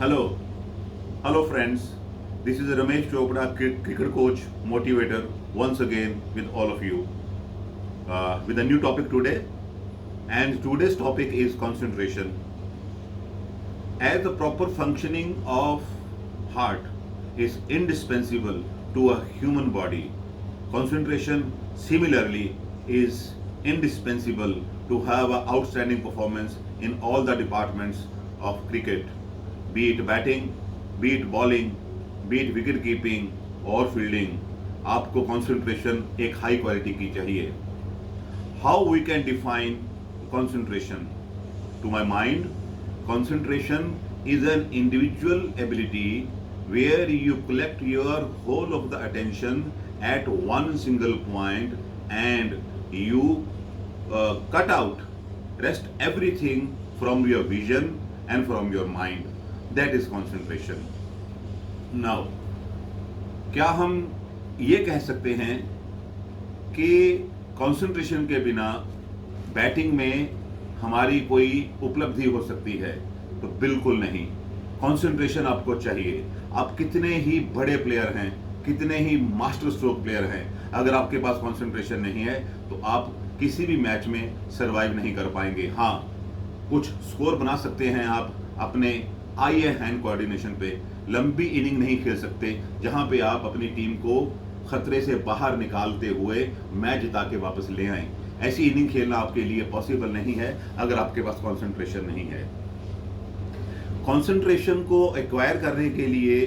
Hello, hello friends. This is Ramesh Chopra, cricket coach, motivator, once again with all of you with a new topic today. And today's topic is concentration. As the proper functioning of heart is indispensable to a human body, concentration similarly is indispensable to have an outstanding performance in all the departments of cricket, be it batting, be it bowling, be it wicket keeping और fielding. आपको concentration एक high quality की चाहिए. How we can define concentration? To my mind, concentration is an individual ability where you collect your whole of the attention at one single point and you cut out rest everything from your vision and from your mind. That is concentration. Now, क्या हम ये कह सकते हैं कि concentration के बिना batting में हमारी कोई उपलब्धि हो सकती है? तो बिल्कुल नहीं. कंसंट्रेशन आपको चाहिए. आप कितने ही बड़े प्लेयर हैं, कितने ही मास्टर स्ट्रोक प्लेयर हैं, अगर आपके पास कंसंट्रेशन नहीं है तो आप किसी भी मैच में सरवाइव नहीं कर पाएंगे. हाँ, कुछ स्कोर बना सकते हैं आप अपने आई हैंड कोऑर्डिनेशन पे. लंबी इनिंग नहीं खेल सकते जहां पे आप अपनी टीम को खतरे से बाहर निकालते हुए मैच जिता के वापस ले आए. ऐसी इनिंग खेलना आपके लिए पॉसिबल नहीं है अगर आपके पास कंसंट्रेशन नहीं है. कंसंट्रेशन को एक्वायर करने के लिए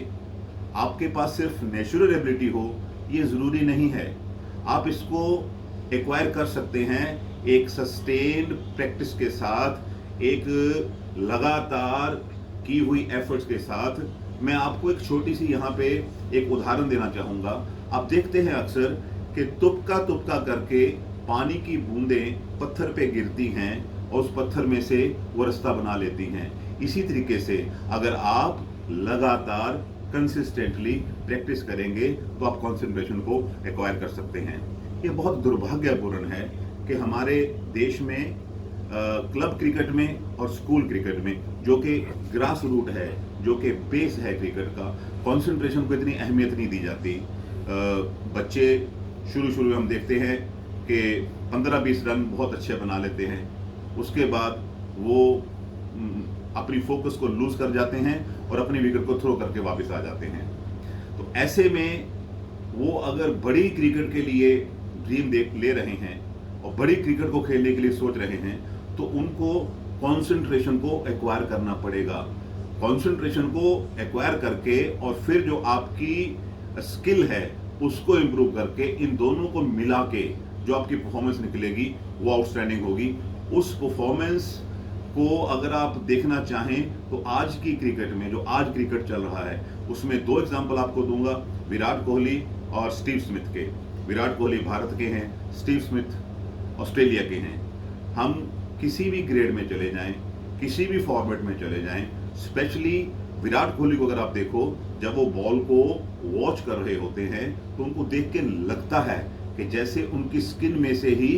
आपके पास सिर्फ नेचुरल एबिलिटी हो ये ज़रूरी नहीं है. आप इसको एक्वायर कर सकते हैं एक सस्टेन्ड प्रैक्टिस के साथ, एक लगातार की हुई एफर्ट्स के साथ. मैं आपको एक छोटी सी यहाँ पे एक उदाहरण देना चाहूँगा. आप देखते हैं अक्सर कि तुपका करके पानी की बूंदें पत्थर पे गिरती हैं और उस पत्थर में से वो रास्ता बना लेती हैं. इसी तरीके से अगर आप लगातार कंसिस्टेंटली प्रैक्टिस करेंगे तो आप कंसंट्रेशन को एक्वायर कर सकते हैं. ये बहुत दुर्भाग्यपूर्ण है कि हमारे देश में क्लब क्रिकेट में और स्कूल क्रिकेट में, जो कि ग्रास रूट है, जो कि बेस है क्रिकेट का, कंसंट्रेशन को इतनी अहमियत नहीं दी जाती. बच्चे शुरू में हम देखते हैं कि 15-20 रन बहुत अच्छे बना लेते हैं, उसके बाद वो अपनी फोकस को लूज कर जाते हैं और अपनी विकेट को थ्रो करके वापस आ जाते हैं. तो ऐसे में वो अगर बड़ी क्रिकेट के लिए ड्रीम देख ले रहे हैं और बड़ी क्रिकेट को खेलने के लिए सोच रहे हैं तो उनको कंसंट्रेशन को एक्वायर करना पड़ेगा. कंसंट्रेशन को एक्वायर करके और फिर जो आपकी स्किल है उसको इम्प्रूव करके इन दोनों को मिला के जो आपकी परफॉर्मेंस निकलेगी वो आउटस्टैंडिंग होगी. उस परफॉर्मेंस को अगर आप देखना चाहें तो आज की क्रिकेट में जो आज क्रिकेट चल रहा है उसमें दो एग्जांपल आपको दूंगा, विराट कोहली और स्टीव स्मिथ के. विराट कोहली भारत के हैं, स्टीव स्मिथ ऑस्ट्रेलिया के हैं. हम किसी भी ग्रेड में चले जाएं, किसी भी फॉर्मेट में चले जाएं, स्पेशली विराट कोहली को अगर आप देखो, जब वो बॉल को वॉच कर रहे होते हैं तो उनको देख के लगता है कि जैसे उनकी स्किन में से ही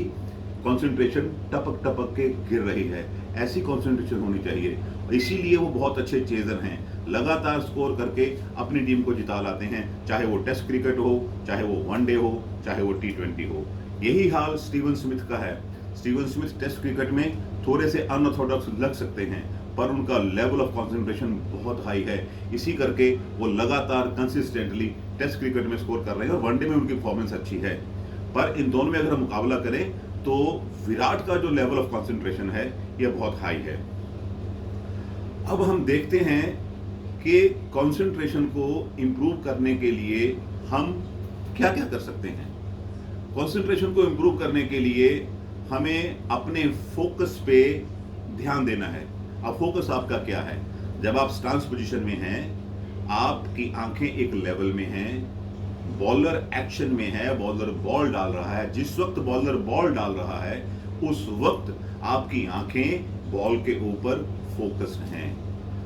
कंसंट्रेशन टपक के गिर रही है. ऐसी कंसंट्रेशन होनी चाहिए. इसीलिए वो बहुत अच्छे चेजर हैं, लगातार स्कोर करके अपनी टीम को जिता लाते हैं, चाहे वो टेस्ट क्रिकेट हो, चाहे वो वनडे हो, चाहे वो T20 हो. यही हाल स्टीवन स्मिथ का है. स्टीवन स्मिथ टेस्ट क्रिकेट में थोड़े से अनऑर्थोडॉक्स लग सकते हैं पर उनका लेवल ऑफ कंसंट्रेशन बहुत हाई है. इसी करके वो लगातार कंसिस्टेंटली टेस्ट क्रिकेट में स्कोर कर रहे हैं और वनडे में उनकी परफॉर्मेंस अच्छी है. पर इन दोनों में अगर हम मुकाबला करें तो विराट का जो लेवल ऑफ कंसंट्रेशन है यह बहुत हाई है. अब हम देखते हैं कि कंसंट्रेशन को इंप्रूव करने के लिए हम क्या क्या कर सकते हैं. कंसंट्रेशन को इंप्रूव करने के लिए हमें अपने फोकस पे ध्यान देना है. अब फोकस आपका क्या है? जब आप स्टांस पोजीशन में हैं, आपकी आंखें एक लेवल में हैं, बॉलर एक्शन में है, बॉलर बॉल डाल रहा है. जिस वक्त बॉलर बॉल डाल रहा है उस वक्त आपकी आंखें बॉल के ऊपर फोकस्ड हैं.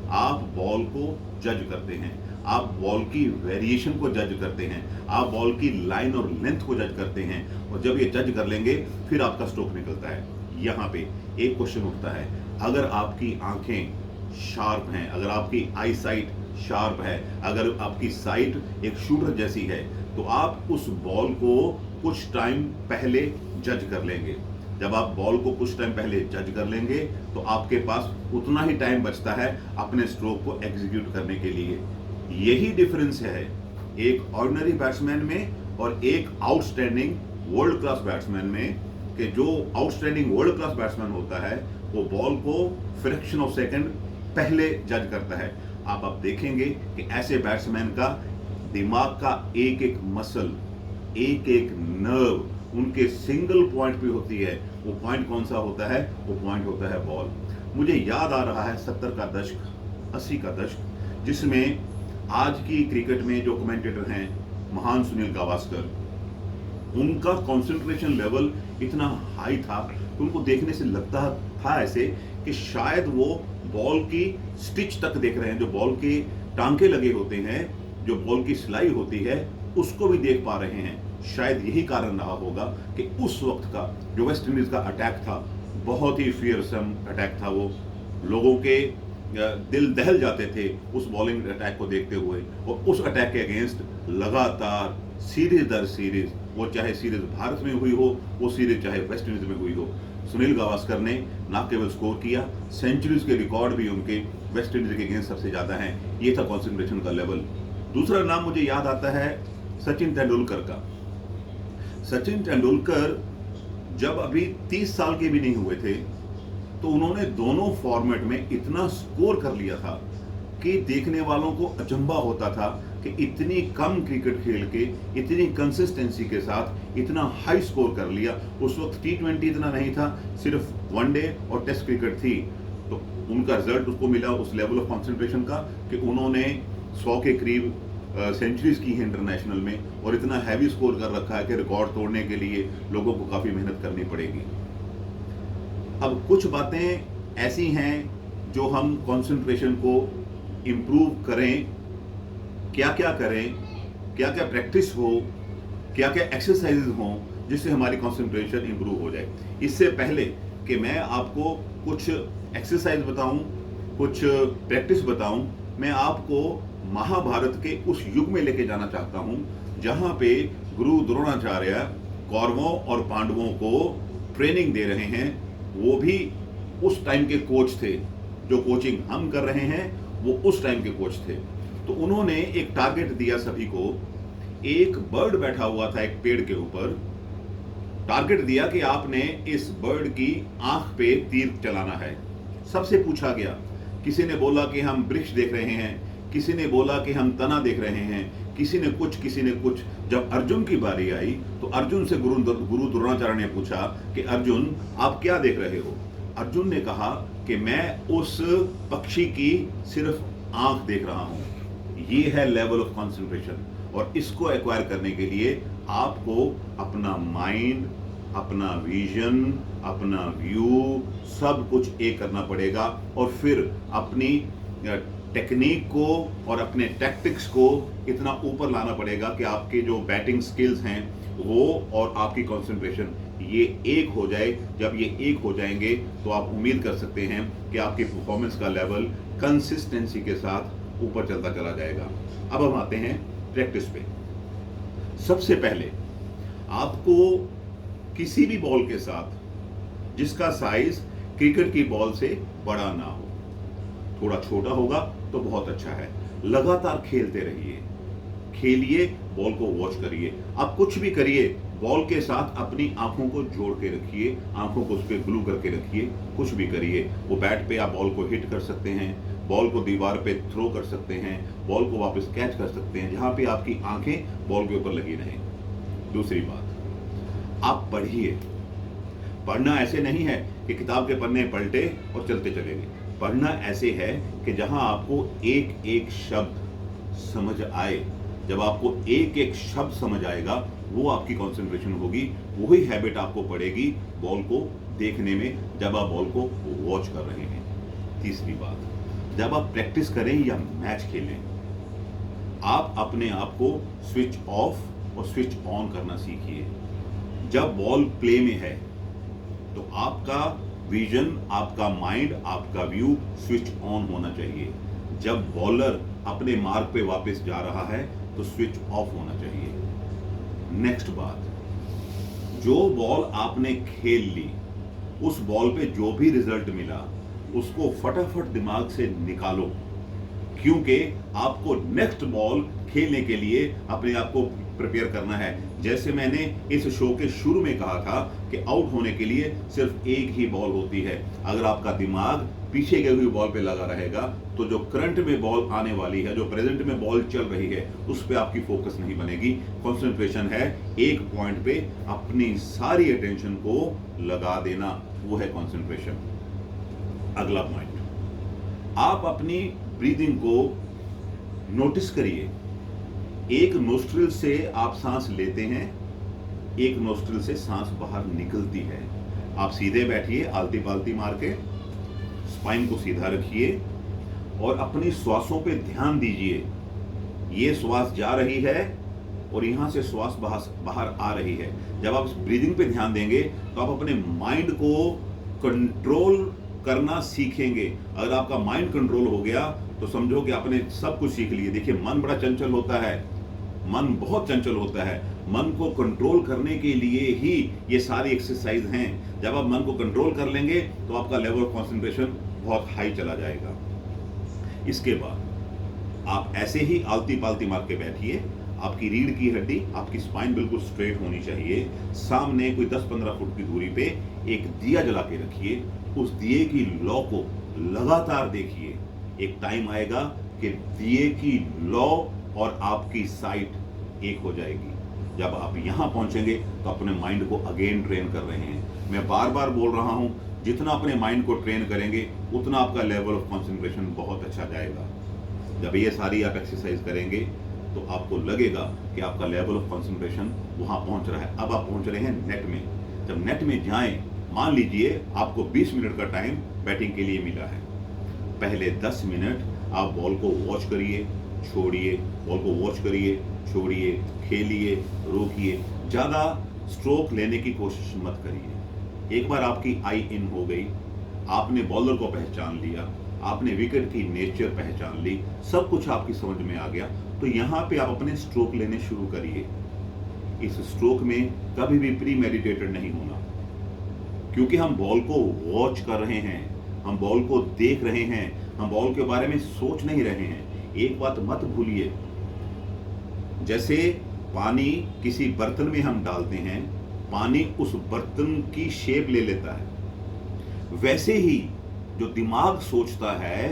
आप बॉल को जज करते हैं, आप बॉल की वेरिएशन को जज करते हैं, आप बॉल की लाइन और लेंथ को जज करते हैं. और जब ये जज कर लेंगे फिर आपका स्ट्रोक निकलता है. यहाँ पे एक क्वेश्चन उठता है, अगर आपकी आंखें शार्प हैं, अगर आपकी आई साइट शार्प है, अगर आपकी साइट एक शूटर जैसी है, तो आप उस बॉल को कुछ टाइम पहले जज कर लेंगे। जब आप बॉल को कुछ टाइम पहले जज कर लेंगे तो आपके पास उतना ही टाइम बचता है अपने स्ट्रोक को एग्जीक्यूट करने के लिए। यही डिफरेंस है एक ऑर्डिनरी बैट्समैन में और एक आउटस्टैंडिंग वर्ल्ड क्लास बैट्समैन में, कि जो आउटस्टैंडिंग वर्ल्ड क्लास बैट्समैन होता है वो बॉल को फ्रैक्शन ऑफ सेकंड पहले जज करता है। आप देखेंगे कि ऐसे बैट्समैन का दिमाग का एक एक मसल, एक एक नर्व उनके सिंगल पॉइंट पे होती है। वो पॉइंट कौन सा होता है? वो पॉइंट होता है बॉल। मुझे याद आ रहा है 70 का दशक, 80 का दशक, जिसमें आज की क्रिकेट में जो कमेंटेटर हैं महान सुनील गावस्कर, उनका कंसंट्रेशन लेवल इतना हाई था कि उनको देखने से लगता था ऐसे कि शायद वो बॉल की स्टिच तक देख रहे हैं, जो बॉल के टांके लगे होते हैं, जो बॉल की सिलाई होती है, उसको भी देख पा रहे हैं। शायद यही कारण रहा होगा कि उस वक्त का जो वेस्ट इंडीज का अटैक था, बहुत ही फियरसम अटैक था। वो लोगों के दिल दहल जाते थे उस बॉलिंग अटैक को देखते हुए, और उस अटैक के अगेंस्ट लगातार सीरीज दर सीरीज, वो चाहे सीरीज भारत में हुई हो, वो सीरीज चाहे वेस्ट इंडीज में हुई हो, सुनील गावस्कर ने ना केवल स्कोर किया, सेंचुरीज के रिकॉर्ड भी उनके वेस्ट इंडीज के अगेंस्ट सबसे ज्यादा हैं। ये था कॉन्सेंट्रेशन का लेवल। दूसरा नाम मुझे याद आता है सचिन तेंदुलकर का। सचिन तेंदुलकर जब अभी 30 साल के भी नहीं हुए थे तो उन्होंने दोनों फॉर्मेट में इतना स्कोर कर लिया था कि देखने वालों को अचंभा होता था कि इतनी कम क्रिकेट खेल के इतनी कंसिस्टेंसी के साथ इतना हाई स्कोर कर लिया। उस वक्त T20 इतना नहीं था, सिर्फ वनडे और टेस्ट क्रिकेट थी। तो उनका रिजल्ट उसको मिला उस लेवल ऑफ कॉन्सेंट्रेशन का कि उन्होंने 100 के करीब सेंचुरीज की है इंटरनेशनल में, और इतना हैवी स्कोर कर रखा है कि रिकॉर्ड तोड़ने के लिए लोगों को काफ़ी मेहनत करनी पड़ेगी। अब कुछ बातें ऐसी हैं जो हम कंसंट्रेशन को इम्प्रूव करें, क्या क्या करें, क्या क्या प्रैक्टिस हो, क्या क्या एक्सरसाइजेज हों जिससे हमारी कंसंट्रेशन इम्प्रूव हो जाए। इससे पहले कि मैं आपको कुछ एक्सरसाइज बताऊं, कुछ प्रैक्टिस बताऊं, मैं आपको महाभारत के उस युग में लेके जाना चाहता हूं जहां पे गुरु द्रोणाचार्य कौरवों और पांडवों को ट्रेनिंग दे रहे हैं। वो भी उस टाइम के कोच थे, जो कोचिंग हम कर रहे हैं वो उस टाइम के कोच थे। तो उन्होंने एक टारगेट दिया सभी को। एक बर्ड बैठा हुआ था एक पेड़ के ऊपर, टारगेट दिया कि आपने इस बर्ड की आंख पे तीर चलाना है। सबसे पूछा गया, किसी ने बोला कि हम वृक्ष देख रहे हैं, किसी ने बोला कि हम तना देख रहे हैं, किसी ने कुछ, किसी ने कुछ। जब अर्जुन की बारी आई तो अर्जुन से गुरु द्रोणाचार्य ने पूछा कि अर्जुन आप क्या देख रहे हो? अर्जुन ने कहा कि मैं उस पक्षी की सिर्फ आंख देख रहा हूं। ये है लेवल ऑफ कंसंट्रेशन, और इसको एक्वायर करने के लिए आपको अपना माइंड, अपना विजन, अपना व्यू सब कुछ एक करना पड़ेगा, और फिर अपनी टेक्निक को और अपने टैक्टिक्स को इतना ऊपर लाना पड़ेगा कि आपके जो बैटिंग स्किल्स हैं वो और आपकी कंसंट्रेशन ये एक हो जाए। जब ये एक हो जाएंगे तो आप उम्मीद कर सकते हैं कि आपकी परफॉर्मेंस का लेवल कंसिस्टेंसी के साथ ऊपर चलता चला जाएगा। अब हम आते हैं प्रैक्टिस पे। सबसे पहले आपको किसी भी बॉल के साथ जिसका साइज क्रिकेट की बॉल से बड़ा ना हो, थोड़ा छोटा होगा तो बहुत अच्छा है, लगातार खेलते रहिए, खेलिए, बॉल को वॉच करिए। आप कुछ भी करिए, बॉल के साथ अपनी आंखों को जोड़ के रखिए, आंखों को उस पर ग्लू करके रखिए। कुछ भी करिए, वो बैट पे आप बॉल को हिट कर सकते हैं, बॉल को दीवार पे थ्रो कर सकते हैं, बॉल को वापस कैच कर सकते हैं, जहां पे आपकी आंखें बॉल के ऊपर लगी रहें। दूसरी बात, आप पढ़िए। पढ़ना ऐसे नहीं है कि किताब के पन्ने पलटे और चलते चलेंगे। पढ़ना ऐसे है कि जहां आपको एक एक शब्द समझ आए। जब आपको एक एक शब्द समझ आएगा वो आपकी कंसंट्रेशन होगी, वही हैबिट आपको पड़ेगी बॉल को देखने में जब आप बॉल को वॉच कर रहे हैं। तीसरी बात, जब आप प्रैक्टिस करें या मैच खेलें, आप अपने आप को स्विच ऑफ और स्विच ऑन करना सीखिए। जब बॉल प्ले में है तो आपका विजन, आपका माइंड, आपका व्यू स्विच ऑन होना चाहिए। जब बॉलर अपने मार्क पे वापस जा रहा है तो स्विच ऑफ होना चाहिए। नेक्स्ट बात, जो बॉल आपने खेल ली, उस बॉल पे जो भी रिजल्ट मिला उसको फटाफट दिमाग से निकालो, क्योंकि आपको नेक्स्ट बॉल खेलने के लिए अपने आप को प्रिपेयर करना है। जैसे मैंने इस शो के शुरू में कहा था कि आउट होने के लिए सिर्फ एक ही बॉल होती है। अगर आपका दिमाग पीछे गई हुई बॉल पे लगा रहेगा तो जो करंट में बॉल आने वाली है, जो प्रेजेंट में बॉल चल रही है, उस पे आपकी फोकस नहीं बनेगी। कंसंट्रेशन है एक पॉइंट पे अपनी सारी अटेंशन को लगा देना, वो है कंसंट्रेशन। अगला पॉइंट, आप अपनी ब्रीदिंग को नोटिस करिए। एक नोस्ट्रिल से आप सांस लेते हैं, एक नोस्ट्रिल से सांस बाहर निकलती है। आप सीधे बैठिए, आलती पालती मार के, स्पाइन को सीधा रखिए और अपनी श्वासों पे ध्यान दीजिए। ये श्वास जा रही है और यहां से श्वास बाहर आ रही है। जब आप ब्रीदिंग पे ध्यान देंगे तो आप अपने माइंड को कंट्रोल करना सीखेंगे। अगर आपका माइंड कंट्रोल हो गया तो समझो कि आपने सब कुछ सीख लिए। देखिए, मन बड़ा चंचल होता है, मन बहुत चंचल होता है। मन को कंट्रोल करने के लिए ही ये सारी एक्सरसाइज हैं। जब आप मन को कंट्रोल कर लेंगे तो आपका लेवल ऑफ कंसंट्रेशन बहुत हाई चला जाएगा। इसके बाद आप ऐसे ही आलती पालती मार के बैठिए। आपकी रीढ़ की हड्डी, आपकी स्पाइन बिल्कुल स्ट्रेट होनी चाहिए। सामने कोई 10-15 फुट की दूरी पे एक दिया जला के रखिए। उस दिए की लौ को लगातार देखिए। एक टाइम आएगा कि दिए की लौ और आपकी साइट एक हो जाएगी। जब आप यहां पहुंचेंगे तो अपने माइंड को अगेन ट्रेन कर रहे हैं। मैं बार बार बोल रहा हूं, जितना अपने माइंड को ट्रेन करेंगे उतना आपका लेवल ऑफ कंसंट्रेशन बहुत अच्छा जाएगा। जब ये सारी आप एक्सरसाइज करेंगे तो आपको लगेगा कि आपका लेवल ऑफ कंसंट्रेशन वहां पहुंच रहा है। अब आप पहुंच रहे हैं नेट में। जब नेट में जाएं, मान लीजिए आपको 20 मिनट का टाइम बैटिंग के लिए मिला है। पहले 10 मिनट आप बॉल को वॉच करिए, छोड़िए, बॉल को वॉच करिए, छोड़िए, खेलिए, रोकिए। ज़्यादा स्ट्रोक लेने की कोशिश मत करिए। एक बार आपकी आई इन हो गई, आपने बॉलर को पहचान लिया, आपने विकेट की नेचर पहचान ली, सब कुछ आपकी समझ में आ गया, तो यहाँ पे आप अपने स्ट्रोक लेने शुरू करिए। इस स्ट्रोक में कभी भी प्री मेडिटेटेड नहीं होना, क्योंकि हम बॉल को वॉच कर रहे हैं, हम बॉल को देख रहे हैं, हम बॉल के बारे में सोच नहीं रहे हैं। एक बात मत भूलिए, जैसे पानी किसी बर्तन में हम डालते हैं, पानी उस बर्तन की शेप ले लेता है, वैसे ही जो दिमाग सोचता है,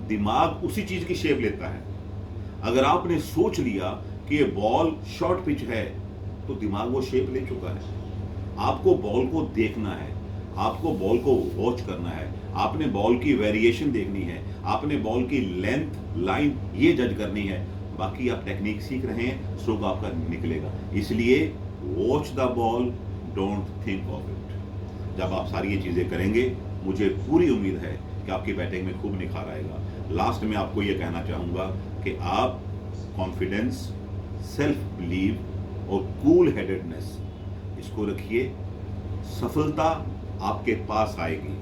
दिमाग उसी चीज की शेप लेता है। अगर आपने सोच लिया कि ये बॉल शॉर्ट पिच है तो दिमाग वो शेप ले चुका है। आपको बॉल को देखना है, आपको बॉल को वॉच करना है, आपने बॉल की वेरिएशन देखनी है, आपने बॉल की लेंथ, लाइन ये जज करनी है। बाकी आप टेक्निक सीख रहे हैं, स्ट्रोक आपका निकलेगा। इसलिए watch the ball, don't think of it. जब आप सारी ये चीजें करेंगे, मुझे पूरी उम्मीद है कि आपकी बैटिंग में खूब निखार आएगा। लास्ट में आपको ये कहना चाहूंगा कि आप कॉन्फिडेंस, सेल्फ बिलीव और कूल हेडेडनेस इसको रखिए। सफलता आपके पास आएगी,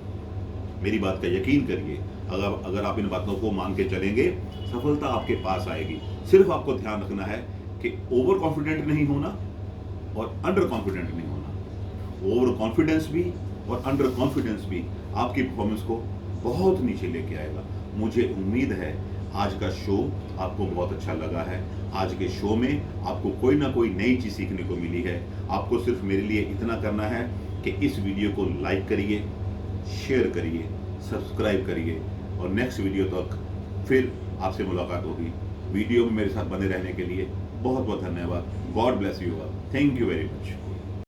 मेरी बात का यकीन करिए। अगर आप इन बातों को मान के चलेंगे, सफलता आपके पास आएगी। सिर्फ आपको ध्यान रखना है कि ओवर कॉन्फिडेंट नहीं होना और अंडर कॉन्फिडेंट नहीं होना। ओवर कॉन्फिडेंस भी और अंडर कॉन्फिडेंस भी आपकी परफॉर्मेंस को बहुत नीचे लेके आएगा। मुझे उम्मीद है आज का शो आपको बहुत अच्छा लगा है। आज के शो में आपको कोई ना कोई नई चीज सीखने को मिली है। आपको सिर्फ मेरे लिए इतना करना है कि इस वीडियो को लाइक करिए, शेयर करिए, सब्सक्राइब करिए और नेक्स्ट वीडियो तक फिर आपसे मुलाकात होगी। वीडियो में मेरे साथ बने रहने के लिए बहुत बहुत धन्यवाद। God bless you all. Thank you very much.